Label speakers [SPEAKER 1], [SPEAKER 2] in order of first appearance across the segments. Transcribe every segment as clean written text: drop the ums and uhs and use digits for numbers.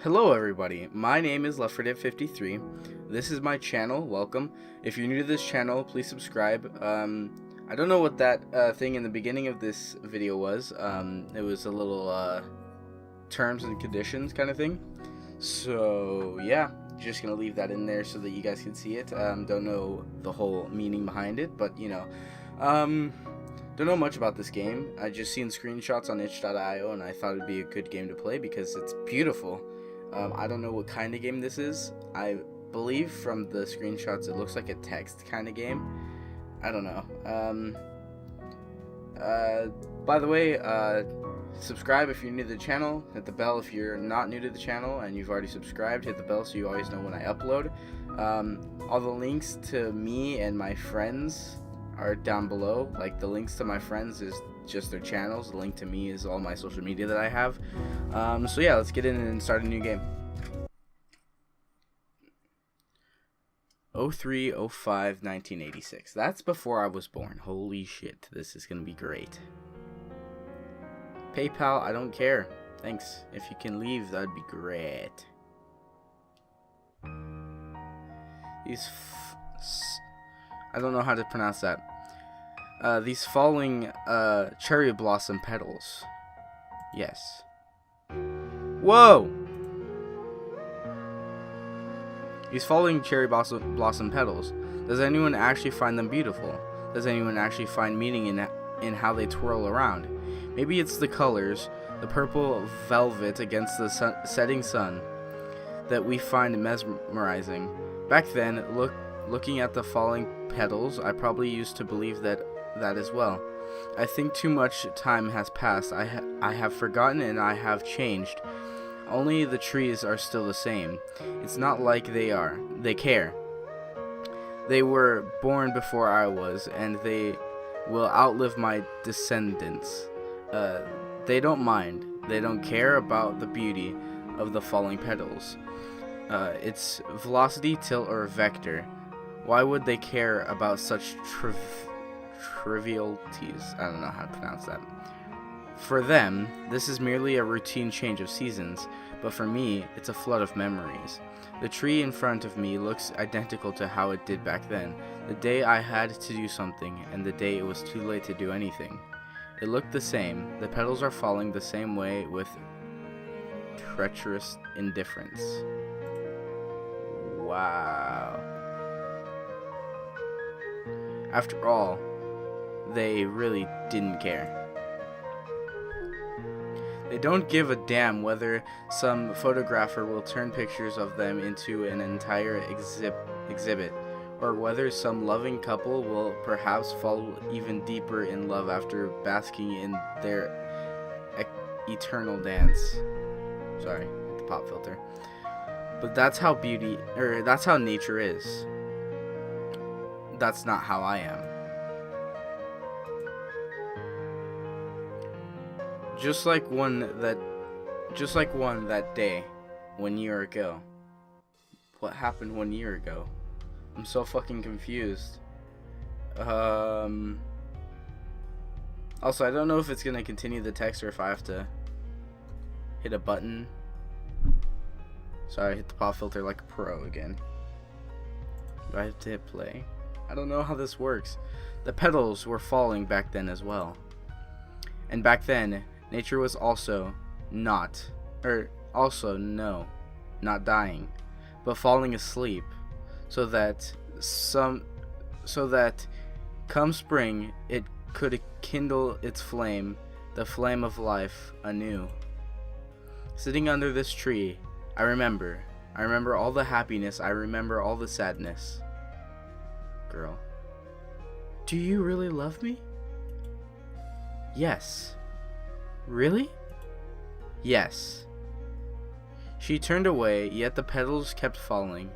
[SPEAKER 1] Hello everybody, my name is Left4Dead53. This is my channel, welcome. If you're new to this channel, please subscribe. I don't know what that thing in the beginning of this video was. It was a little terms and conditions kind of thing. So yeah, just gonna leave that in there so that you guys can see it. Don't know the whole meaning behind it, but you know. Don't know much about this game. I just seen screenshots on itch.io and I thought it'd be a good game to play because it's beautiful. I don't know what kind of game this is. I believe from the screenshots it looks like a text kind of game. I don't know. By the way, subscribe if you're new to the channel. Hit the bell if you're not new to the channel and you've already subscribed. Hit the bell so you always know when I upload. All the links to me and my friends are down below. Like the links to my friends is just their channels. The link to me is all my social media that I have. So yeah, let's get in and start a new game. 03/05/1986. That's before I was born. Holy shit, this is gonna be great. PayPal, I don't care. Thanks. If you can leave, that'd be great. I don't know how to pronounce that. These falling cherry blossom petals. Yes. Whoa! These falling cherry blossom petals. Does anyone actually find them beautiful? Does anyone actually find meaning in how they twirl around? Maybe it's the colors, the purple velvet against the setting sun, that we find mesmerizing. Back then, looking at the falling petals, I probably used to believe that as well. I think too much time has passed. I have forgotten and I have changed. Only the trees are still the same. It's not like they care. They were born before I was, and they will outlive my descendants. They don't mind. They don't care about the beauty of the falling petals. It's velocity, tilt, or vector. Why would they care about such trivialities? I don't know how to pronounce that. For them, this is merely a routine change of seasons, but for me, it's a flood of memories. The tree in front of me looks identical to how it did back then, the day I had to do something, and the day it was too late to do anything. It looked the same. The petals are falling the same way with treacherous indifference. Wow. After all, they really didn't care. They don't give a damn whether some photographer will turn pictures of them into an entire exhibit, or whether some loving couple will perhaps fall even deeper in love after basking in their eternal dance. Sorry, the pop filter. But that's how that's how nature is. That's not how I am. Just like one that day, 1 year ago. What happened 1 year ago? I'm so fucking confused. Also, I don't know if it's gonna continue the text or if I have to hit a button. Sorry, I hit the pop filter like a pro again. Do I have to hit play? I don't know how this works. The petals were falling back then as well. And back then, nature was not dying, but falling asleep, so that come spring it could kindle its flame, the flame of life anew. Sitting under this tree, I remember all the happiness, I remember all the sadness. Girl, do you really love me? Yes. Really? Yes. She turned away, yet the petals kept falling,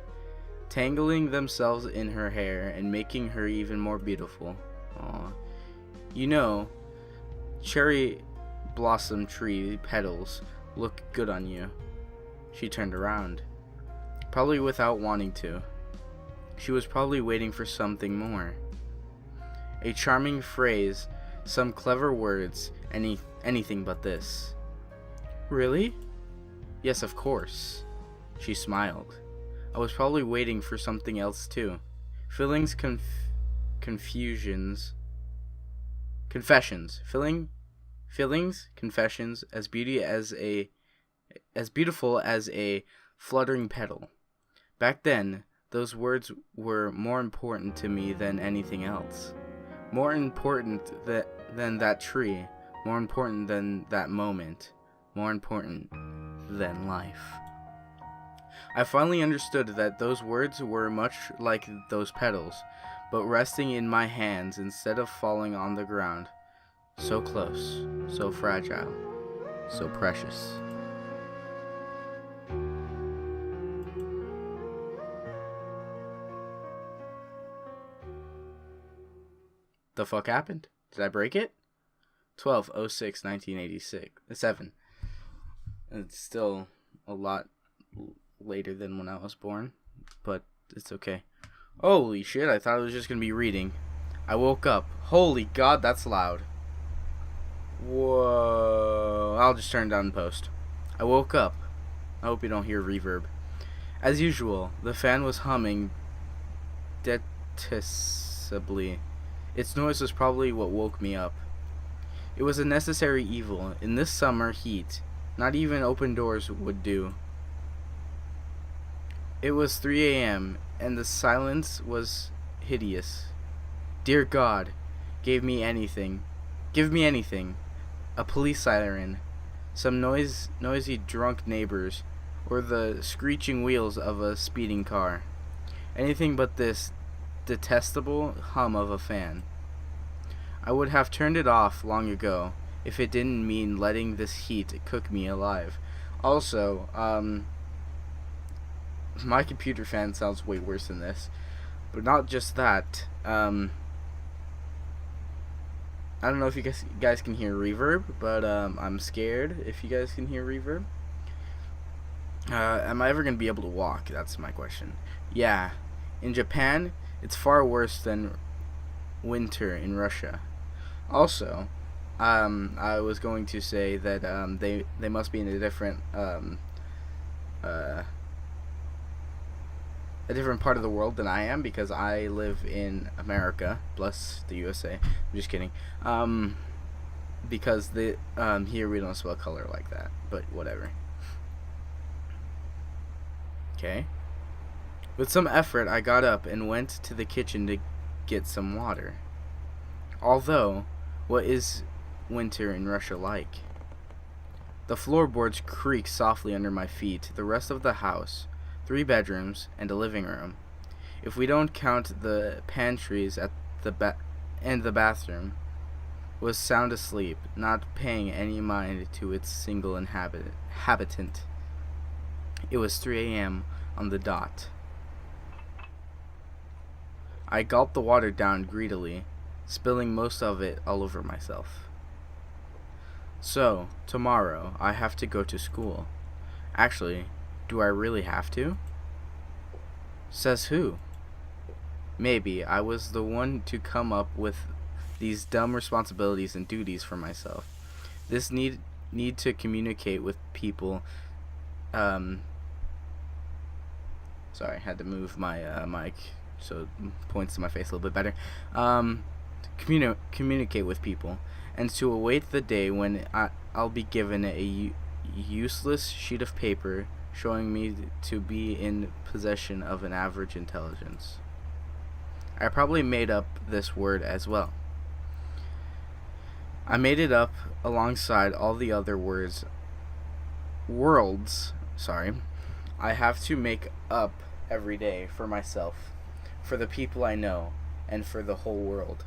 [SPEAKER 1] tangling themselves in her hair and making her even more beautiful. Aw. You know, cherry blossom tree petals look good on you. She turned around, probably without wanting to. She was probably waiting for something more. A charming phrase, some clever words, anything but this. Really? Yes, of course. She smiled. I was probably waiting for something else too. Feelings, confusions, confessions. Feelings, confessions, as beautiful as a fluttering petal. Back then, those words were more important to me than anything else. More important than that tree. More important than that moment. More important than life. I finally understood that those words were much like those petals, but resting in my hands instead of falling on the ground. So close, so fragile, so precious. The fuck happened? Did I break it? 12/06/1987. It's still a lot later than when I was born, but it's okay. Holy shit, I thought it was just gonna be reading. I woke up. Holy god, that's loud. Whoa. I'll just turn it down in post. I woke up. I hope you don't hear reverb. As usual, the fan was humming detestably. Its noise was probably what woke me up. It was a necessary evil. In this summer heat, not even open doors would do. It was 3 a.m., and the silence was hideous. Dear God, give me anything. A police siren, some noisy drunk neighbors, or the screeching wheels of a speeding car. Anything but this detestable hum of a fan. I would have turned it off long ago if it didn't mean letting this heat cook me alive. Also, my computer fan sounds way worse than this. But not just that. I don't know if you guys can hear reverb, but I'm scared if you guys can hear reverb. Am I ever going to be able to walk? That's my question. Yeah. In Japan, it's far worse than winter in Russia. Also, I was going to say that they must be in a different part of the world than I am, because I live in America, bless the USA. I'm just kidding. Because here we don't spell color like that, but whatever. Okay. With some effort, I got up and went to the kitchen to get some water. Although, what is winter in Russia like? The floorboards creak softly under my feet. The rest of the house, 3 bedrooms and a living room, if we don't count the pantries at and the bathroom, was sound asleep, not paying any mind to its single inhabitant. It was 3 a.m. on the dot. I gulped the water down greedily, spilling most of it all over myself. So, tomorrow, I have to go to school. Actually, do I really have to? Says who? Maybe I was the one to come up with these dumb responsibilities and duties for myself. This need to communicate with people. Sorry, I had to move my mic so it points to my face a little bit better. Communicate with people, and to await the day when I'll be given a useless sheet of paper showing me to be in possession of an average intelligence. I probably made up this word as well. I made it up alongside all the other worlds, I have to make up every day for myself, for the people I know, and for the whole world.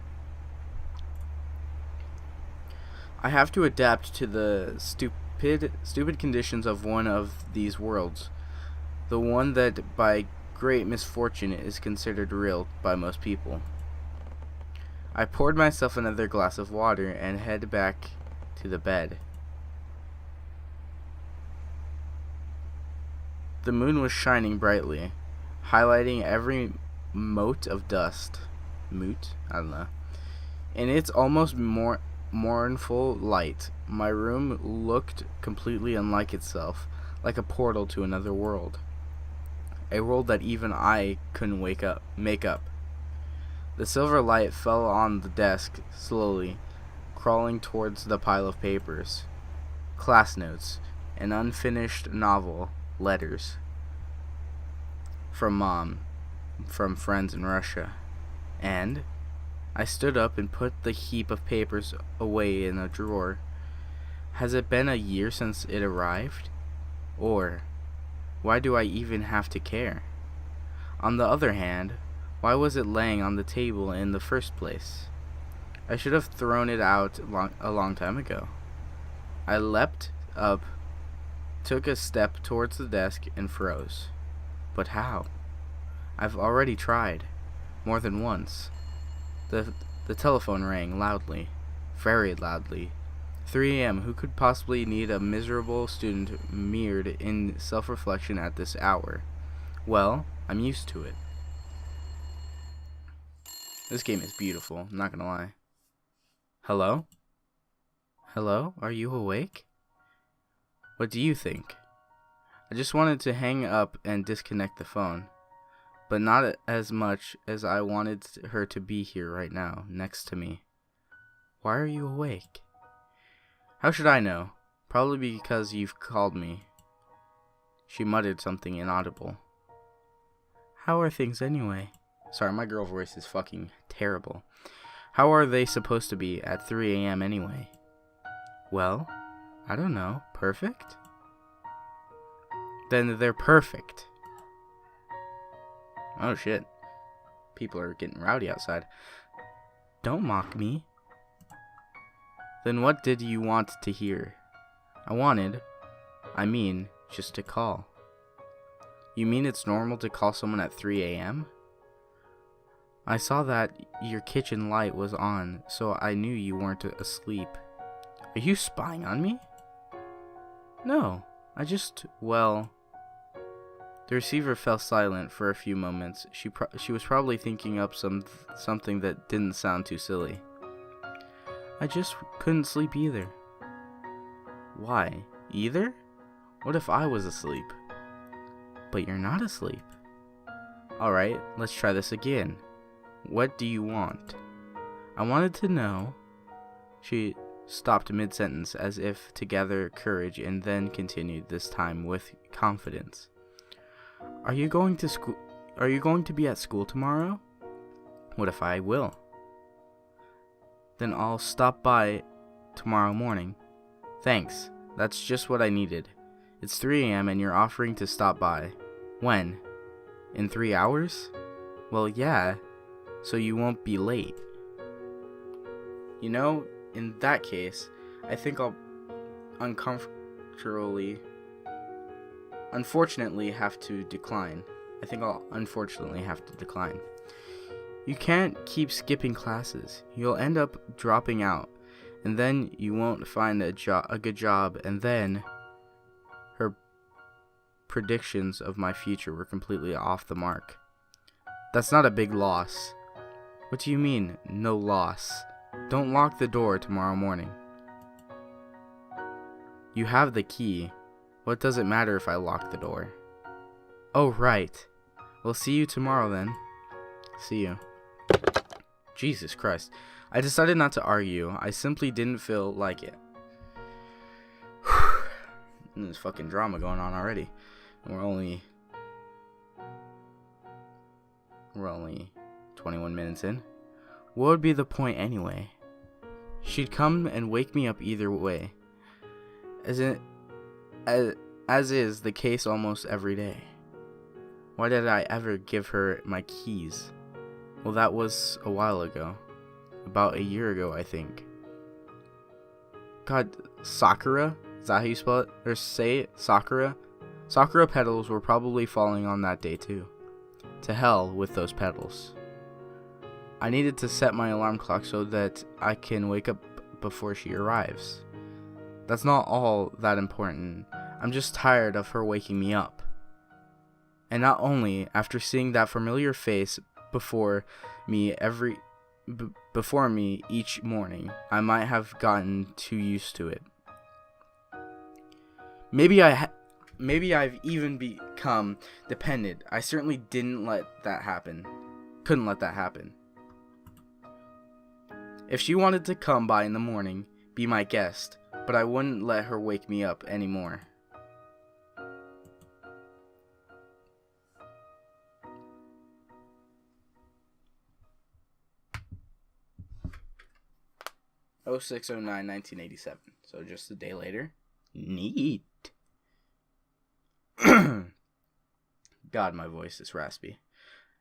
[SPEAKER 1] I have to adapt to the stupid conditions of one of these worlds, the one that by great misfortune is considered real by most people. I poured myself another glass of water and headed back to the bed. The moon was shining brightly, highlighting every mote of dust. Moot? I don't know. In its almost mournful light, my room looked completely unlike itself, like a portal to another world. A world that even I couldn't make up. The silver light fell on the desk slowly, crawling towards the pile of papers. Class notes, an unfinished novel, letters. From Mom, from friends in Russia. And I stood up and put the heap of papers away in a drawer. Has it been a year since it arrived? Or, why do I even have to care? On the other hand, why was it laying on the table in the first place? I should have thrown it out a long time ago. I leapt up, took a step towards the desk, and froze. But how? I've already tried, more than once. The telephone rang loudly, very loudly. 3 a.m. Who could possibly need a miserable student mired in self-reflection at this hour? Well, I'm used to it. This game is beautiful, I'm not gonna lie. Hello? Hello? Are you awake? What do you think? I just wanted to hang up and disconnect the phone, but not as much as I wanted her to be here right now, next to me. Why are you awake? How should I know? Probably because you've called me. She muttered something inaudible. How are things anyway? Sorry, my girl voice is fucking terrible. How are they supposed to be at 3 a.m. anyway? Well, I don't know. Perfect? Then they're perfect. Oh shit. People are getting rowdy outside. Don't mock me. Then what did you want to hear? I mean, just to call. You mean it's normal to call someone at 3 a.m.? I saw that your kitchen light was on, so I knew you weren't asleep. Are you spying on me? No, well... The receiver fell silent for a few moments. She was probably thinking up something that didn't sound too silly. I just couldn't sleep either. Why? Either? What if I was asleep? But you're not asleep. Alright, let's try this again. What do you want? I wanted to know... She stopped mid-sentence as if to gather courage and then continued, this time with confidence. Are you going to be at school tomorrow? What if I will? Then I'll stop by tomorrow morning. Thanks. That's just what I needed. It's 3 a.m. and you're offering to stop by. When? In 3 hours? Well, yeah. So you won't be late. You know, in that case, I think I'll unfortunately have to decline. You can't keep skipping classes. You'll end up dropping out, and then you won't find a good job, and then... Her predictions of my future were completely off the mark. That's not a big loss. What do you mean, no loss? Don't lock the door tomorrow morning. You have the key. What does it matter if I lock the door? Oh, right. We'll see you tomorrow then. See you. Jesus Christ. I decided not to argue. I simply didn't feel like it. There's fucking drama going on already. And we're only 21 minutes in. What would be the point anyway? She'd come and wake me up either way. As is the case almost every day. Why did I ever give her my keys? Well, that was a while ago. About a year ago, I think. God, Sakura? Is that how you spell it? Or say it? Sakura? Sakura petals were probably falling on that day too. To hell with those petals. I needed to set my alarm clock so that I can wake up before she arrives. That's not all that important. I'm just tired of her waking me up. And not only, after seeing that familiar face before me each morning, I might have gotten too used to it. Maybe I Maybe I've even become dependent. I certainly couldn't let that happen. If she wanted to come by in the morning, be my guest, but I wouldn't let her wake me up anymore. Oh 06/09/1987. So just a day later. Neat. God, my voice is raspy.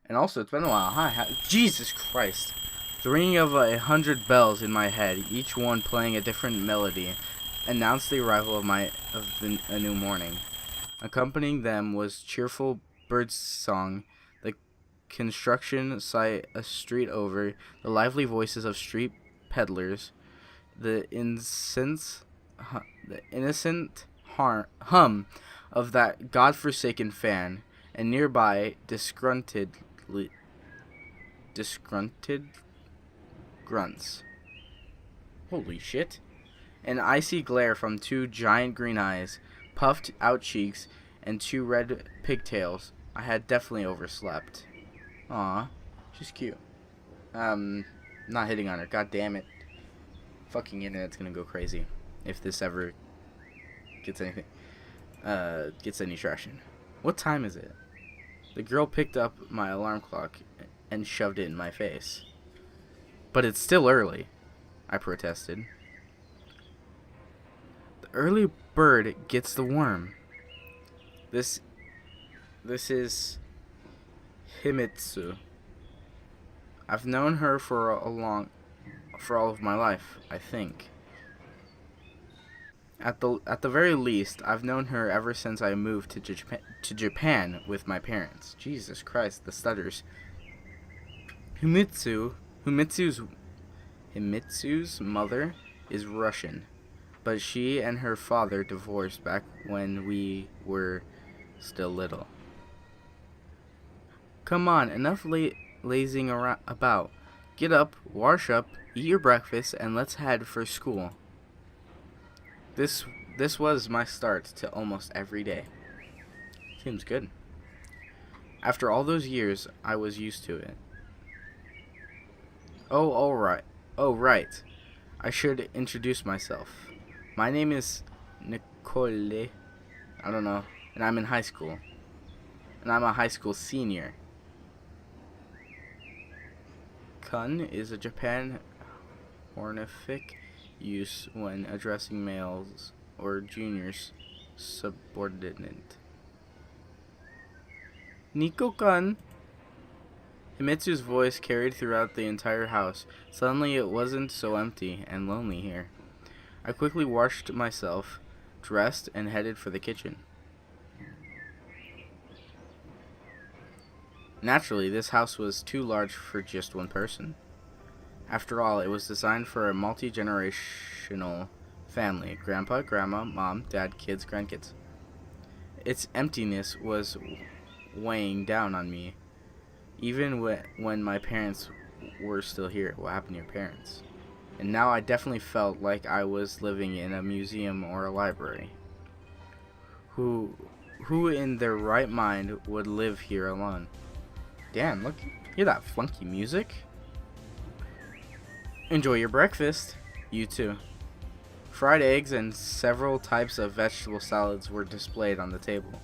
[SPEAKER 1] And also, it's been a while. Hi. Jesus Christ. The ringing of 100 bells in my head, each one playing a different melody, announced the arrival of a new morning. Accompanying them was cheerful birdsong, the construction site a street over, the lively voices of street peddlers, the innocent hum of that godforsaken fan, and nearby disgrunted grunts. Holy shit. An icy glare from two giant green eyes, puffed out cheeks, and two red pigtails. I had definitely overslept. Aw, she's cute. Not hitting on her. God damn it. Fucking internet's gonna go crazy if this ever gets any traction. What time is it? The girl picked up my alarm clock and shoved it in my face. But it's still early, I protested. The early bird gets the worm. This is Himitsu. I've known her for all of my life, I think. At the very least, I've known her ever since I moved to Japan with my parents. Jesus Christ, the stutters. Himitsu's mother is Russian, but she and her father divorced back when we were still little. Come on, enough lazing about. Get up, wash up, eat your breakfast, and let's head for school. This was my start to almost every day. Seems good. After all those years, I was used to it. Oh, alright. Oh, right. I should introduce myself. My name is Nicole. I don't know. And I'm in high school. And I'm a high school senior. Kun is a Japan honorific use when addressing males or juniors subordinate. Nico-kun. Himitsu's voice carried throughout the entire house. Suddenly it wasn't so empty and lonely here. I quickly washed myself, dressed, and headed for the kitchen. Naturally, this house was too large for just one person. After all, it was designed for a multi-generational family. Grandpa, grandma, mom, dad, kids, grandkids. Its emptiness was weighing down on me. Even when my parents were still here. What happened to your parents? And now I definitely felt like I was living in a museum or a library. Who in their right mind would live here alone? Damn, look, hear that funky music? Enjoy your breakfast. You too. Fried eggs and several types of vegetable salads were displayed on the table.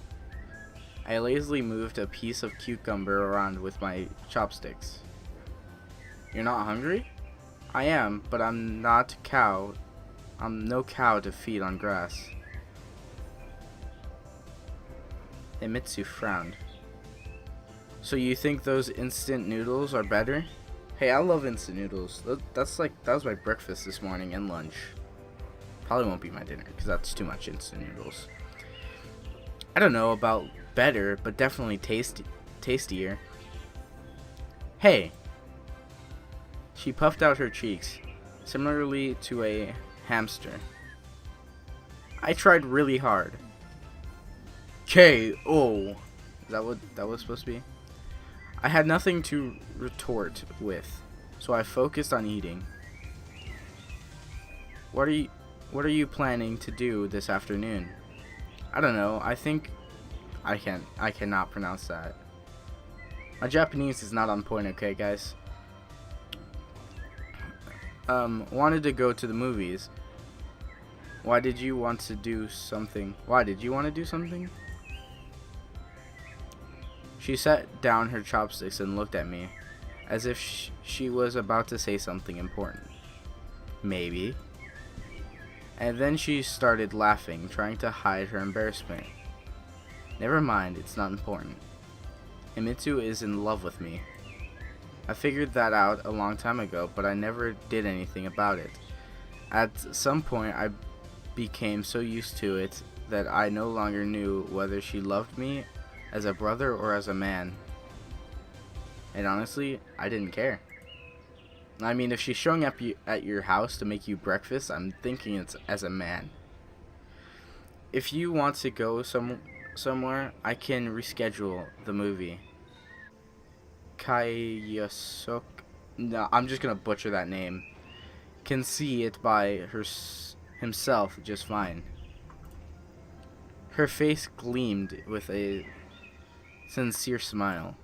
[SPEAKER 1] I lazily moved a piece of cucumber around with my chopsticks. You're not hungry? I am, but I'm not cow. I'm no cow to feed on grass. Himitsu frowned. So you think those instant noodles are better? Hey, I love instant noodles. That was my breakfast this morning and lunch. Probably won't be my dinner because that's too much instant noodles. I don't know about better, but definitely tastier. Hey. She puffed out her cheeks, similarly to a hamster. I tried really hard. K.O. Is that what that was supposed to be? I had nothing to retort with, so I focused on eating. What are you planning to do this afternoon? I don't know. I think I cannot pronounce that. My Japanese is not on point, okay, guys? Wanted to go to the movies. Why did you want to do something? Why did you want to do something? She set down her chopsticks and looked at me, as if she was about to say something important. Maybe. And then she started laughing, trying to hide her embarrassment. Never mind, it's not important. Himitsu is in love with me. I figured that out a long time ago, but I never did anything about it. At some point, I became so used to it that I no longer knew whether she loved me as a brother or as a man. And honestly, I didn't care. I mean, if she's showing up at your house to make you breakfast, I'm thinking it's as a man. If you want to go somewhere, I can reschedule the movie. Kayasuk. No, I'm just gonna butcher that name. Can see it by himself just fine. Her face gleamed with a sincere smile.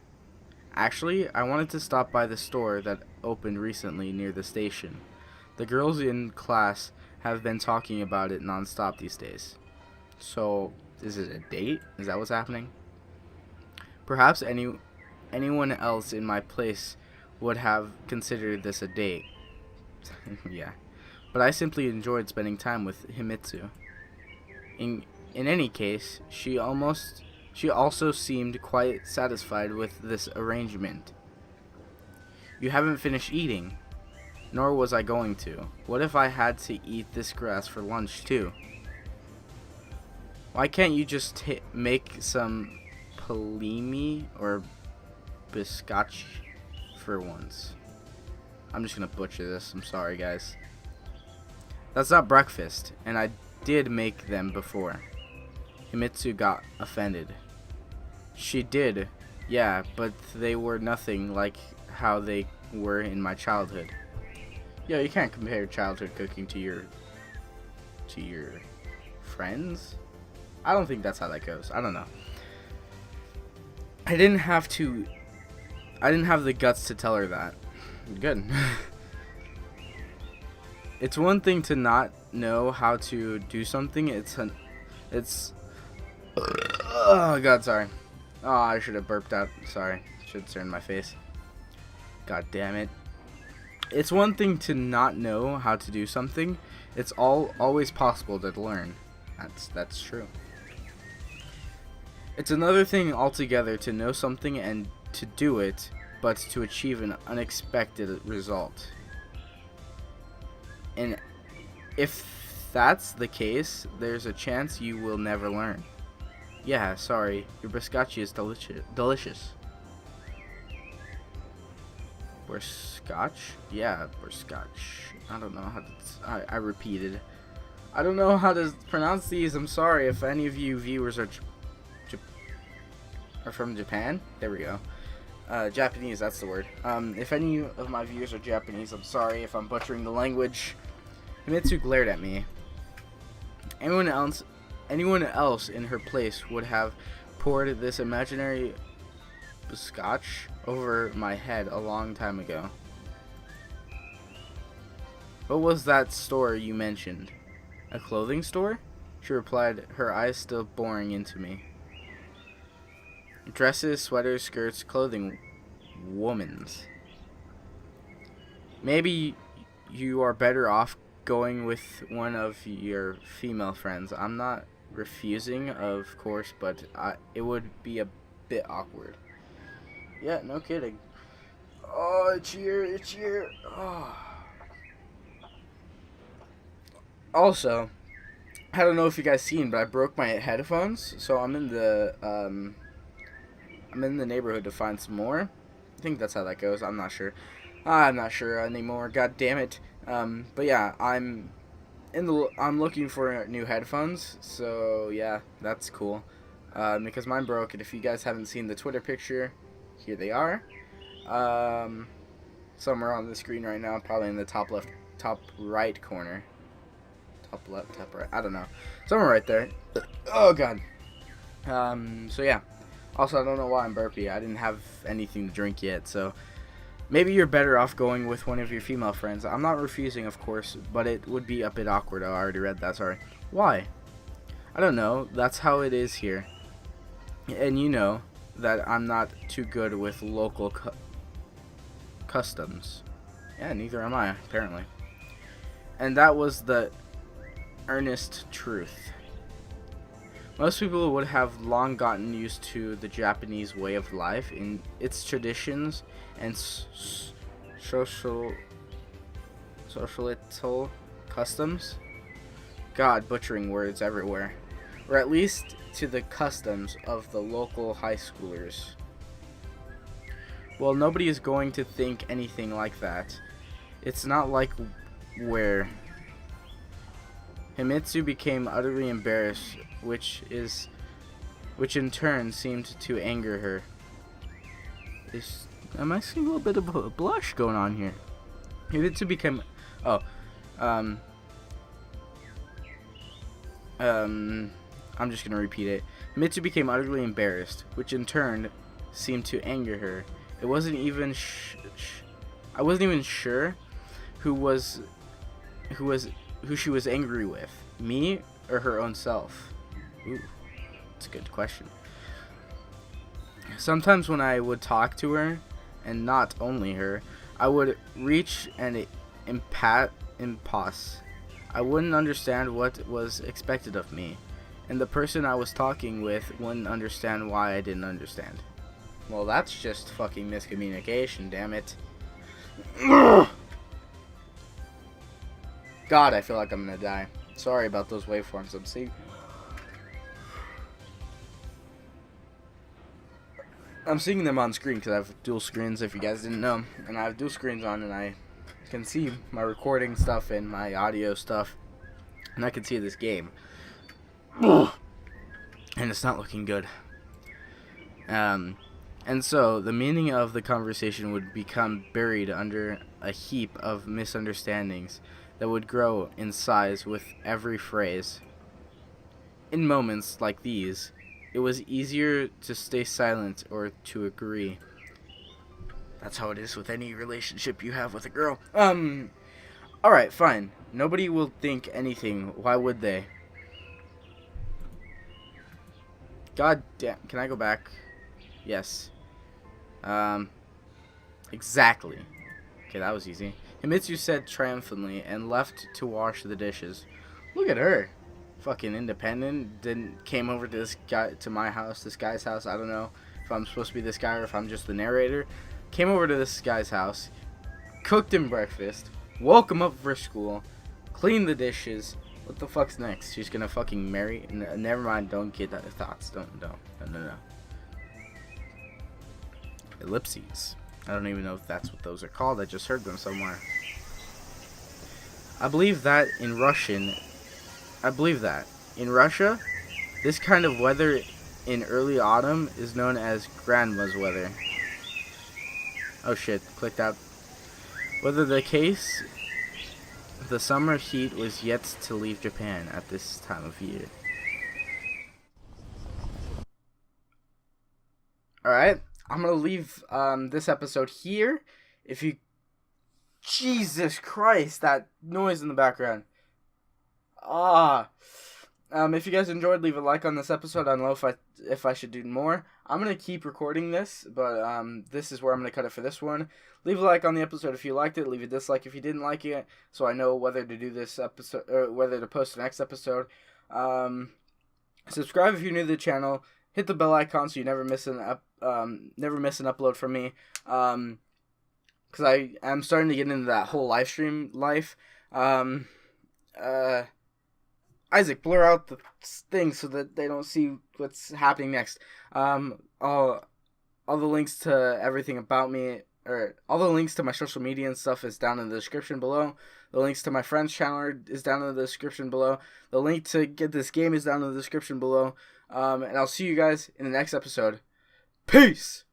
[SPEAKER 1] Actually, I wanted to stop by the store that opened recently near the station. The girls in class have been talking about it nonstop these days. So, is it a date? Is that what's happening? Perhaps anyone else in my place would have considered this a date. Yeah. But I simply enjoyed spending time with Himitsu. In any case, she also seemed quite satisfied with this arrangement. You haven't finished eating, nor was I going to. What if I had to eat this grass for lunch too? Why can't you just make some palimi or biscotch for once? I'm just gonna butcher this. I'm sorry, guys. That's not breakfast, and I did make them before. Himitsu got offended. She did, yeah, but they were nothing like how they were in my childhood. Yo, you can't compare childhood cooking to your friends. I don't think that's how that goes. I don't know. I didn't have the guts to tell her that. Good. It's one thing to not know how to do something. Oh god, sorry. Oh, I should have burped out. Sorry. Should have turned my face. God damn it. It's one thing to not know how to do something. It's always possible to learn. That's true. It's another thing altogether to know something and to do it, but to achieve an unexpected result. And if that's the case, there's a chance you will never learn. Yeah, sorry, your biscotch is delicious. Scotch? Yeah, scotch. I don't know how to... I repeated. I don't know how to pronounce these. I'm sorry if any of you viewers are from Japan. There we go. Japanese, that's the word. If any of my viewers are Japanese, I'm sorry if I'm butchering the language. Himitsu glared at me. Anyone else in her place would have poured this imaginary scotch over my head a long time ago. What was that store you mentioned? A clothing store? She replied, her eyes still boring into me. Dresses, sweaters, skirts, clothing. Woman's. Maybe you are better off going with one of your female friends. I'm not refusing, of course, but it would be a bit awkward. Yeah, no kidding. Oh, it's here. Oh. Also, I don't know if you guys seen, but I broke my headphones, so I'm in the neighborhood to find some more. I think that's how that goes. I'm not sure. I'm not sure anymore. God damn it. But yeah, I'm looking for new headphones. So yeah, that's cool. Because mine broke, and if you guys haven't seen the Twitter picture, here they are. Somewhere on the screen right now, probably in the top right corner. top left, top right. I don't know. Somewhere right there. Oh god. So yeah. Also, I don't know why I'm burpy. I didn't have anything to drink yet, so maybe you're better off going with one of your female friends. I'm not refusing, of course, but it would be a bit awkward. Oh, I already read that. Sorry. Why? I don't know. That's how it is here. And you know that I'm not too good with local customs. Yeah, neither am I, apparently. And that was the earnest truth. Most people would have long gotten used to the Japanese way of life in its traditions and societal customs. God, butchering words everywhere. Or at least to the customs of the local high schoolers. Well, nobody is going to think anything like that. It's not like where Himitsu became utterly embarrassed, which in turn seemed to anger her. Am I seeing a little bit of a blush going on here? Himitsu became I'm just gonna repeat it. Himitsu became utterly embarrassed, which in turn seemed to anger her. It wasn't even I wasn't even sure who she was angry with, me or her own self. Ooh, that's a good question. Sometimes when I would talk to her, and not only her, I would reach an impasse. I wouldn't understand what was expected of me, and the person I was talking with wouldn't understand why I didn't understand. Well, that's just fucking miscommunication, damn it. God, I feel like I'm gonna die. Sorry about those waveforms I'm seeing. I'm seeing them on screen because I have dual screens, if you guys didn't know. And I have dual screens on, and I can see my recording stuff and my audio stuff. And I can see this game. And it's not looking good. And so, the meaning of the conversation would become buried under a heap of misunderstandings that would grow in size with every phrase. In moments like these, it was easier to stay silent or to agree. That's how it is with any relationship you have with a girl. Alright, fine. Nobody will think anything. Why would they? God damn. Can I go back? Yes. Exactly. Okay, that was easy. Himitsu said triumphantly and left to wash the dishes. Look at her. Fucking independent. Came over to my house, this guy's house. I don't know if I'm supposed to be this guy or if I'm just the narrator. Came over to this guy's house, cooked him breakfast, woke him up for school, cleaned the dishes. What the fuck's next? She's gonna fucking marry? Never mind. Don't get that thoughts. No. Ellipses. I don't even know if that's what those are called. I just heard them somewhere. I believe that in Russia, this kind of weather in early autumn is known as grandma's weather. Oh shit, clicked out. Whether the case, the summer heat was yet to leave Japan at this time of year. Alright, I'm gonna leave this episode here. If you... Jesus Christ, that noise in the background. If you guys enjoyed, leave a like on this episode. I don't know if I should do more. I'm gonna keep recording this, but this is where I'm gonna cut it for this one. Leave a like on the episode if you liked it. Leave a dislike if you didn't like it, so I know whether to do this episode or whether to post the next episode. Subscribe if you're new to the channel. Hit the bell icon so you never miss an upload from me. Because I am starting to get into that whole live stream life. Isaac, blur out the thing so that they don't see what's happening next. All the links to everything about me, or all the links to my social media and stuff is down in the description below. The links to my friend's channel is down in the description below. The link to get this game is down in the description below. And I'll see you guys in the next episode. Peace!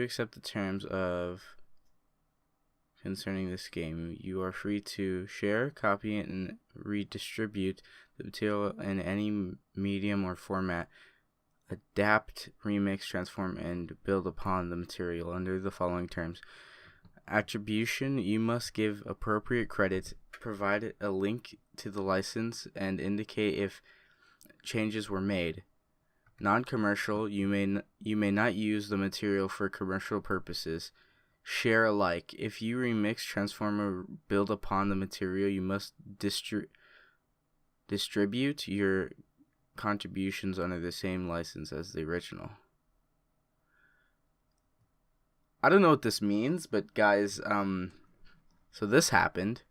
[SPEAKER 1] accept the terms of concerning this game, you are free to share, copy, and redistribute the material in any medium or format, adapt, remix, transform, and build upon the material under the following terms. Attribution: you must give appropriate credit, provide a link to the license, and indicate if changes were made. Non-commercial: you may not use the material for commercial purposes. Share alike: if you remix, transform, or build upon the material, you must distribute your contributions under the same license as the original. I don't know what this means, but guys, so this happened.